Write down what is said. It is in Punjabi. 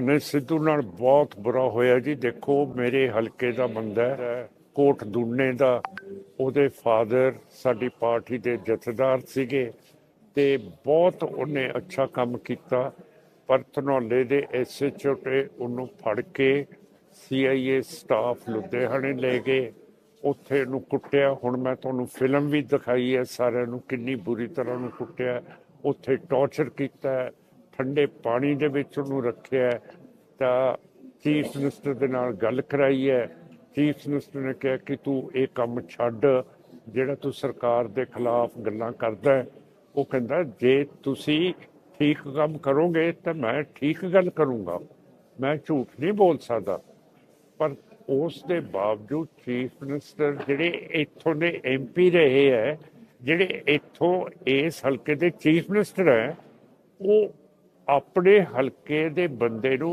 ਨੇ ਸਿੱਧੂ ਨਾਲ ਬਹੁਤ ਬੁਰਾ ਹੋਇਆ ਜੀ। ਦੇਖੋ ਮੇਰੇ ਹਲਕੇ ਦਾ ਬੰਦਾ ਹੈ, ਕੋਟ ਦੁੰਨੇ ਦਾ। ਉਹਦੇ ਫਾਦਰ ਸਾਡੀ ਪਾਰਟੀ ਦੇ ਜਥੇਦਾਰ ਸੀਗੇ ਤੇ ਬਹੁਤ ਉਹਨੇ ਅੱਛਾ ਕੰਮ ਕੀਤਾ। ਪਰ ਧਨੌਲੇ ਦੇ ਐਸਐਚਓ ਤੇ ਉਹਨੂੰ ਫੜ ਕੇ CIA ਸਟਾਫ ਲੁਧਿਆਣੇ ਲੈ ਗਏ, ਉੱਥੇ ਇਹਨੂੰ ਕੁੱਟਿਆ। ਹੁਣ ਮੈਂ ਤੁਹਾਨੂੰ ਫਿਲਮ ਵੀ ਦਿਖਾਈ ਹੈ ਸਾਰਿਆਂ ਨੂੰ, ਕਿੰਨੀ ਬੁਰੀ ਤਰ੍ਹਾਂ ਨੂੰ ਕੁੱਟਿਆ, ਉੱਥੇ ਟੌਰਚਰ ਕੀਤਾ, ਠੰਡੇ ਪਾਣੀ ਦੇ ਵਿੱਚ ਉਹਨੂੰ ਰੱਖਿਆ। ਤਾਂ ਚੀਫ ਮਿਨਿਸਟਰ ਦੇ ਨਾਲ ਗੱਲ ਕਰਾਈ ਹੈ। ਚੀਫ ਮਿਨਿਸਟਰ ਨੇ ਕਿਹਾ ਕਿ ਤੂੰ ਇਹ ਕੰਮ ਛੱਡ, ਜਿਹੜਾ ਤੂੰ ਸਰਕਾਰ ਦੇ ਖਿਲਾਫ ਗੱਲਾਂ ਕਰਦਾ ਹੈ। ਉਹ ਕਹਿੰਦਾ ਜੇ ਤੁਸੀਂ ਠੀਕ ਕੰਮ ਕਰੋਗੇ ਤਾਂ ਮੈਂ ਠੀਕ ਗੱਲ ਕਰੂੰਗਾ, ਮੈਂ ਝੂਠ ਨਹੀਂ ਬੋਲ ਸਕਦਾ। ਪਰ ਉਸ ਦੇ ਬਾਵਜੂਦ ਚੀਫ ਮਿਨਿਸਟਰ ਜਿਹੜੇ ਇੱਥੋਂ ਦੇ MP ਰਹੇ ਹੈ, ਜਿਹੜੇ ਇੱਥੋਂ ਇਸ ਹਲਕੇ ਦੇ ਚੀਫ ਮਿਨਿਸਟਰ ਹੈ, ਉਹ ਆਪਣੇ ਹਲਕੇ ਦੇ ਬੰਦੇ ਨੂੰ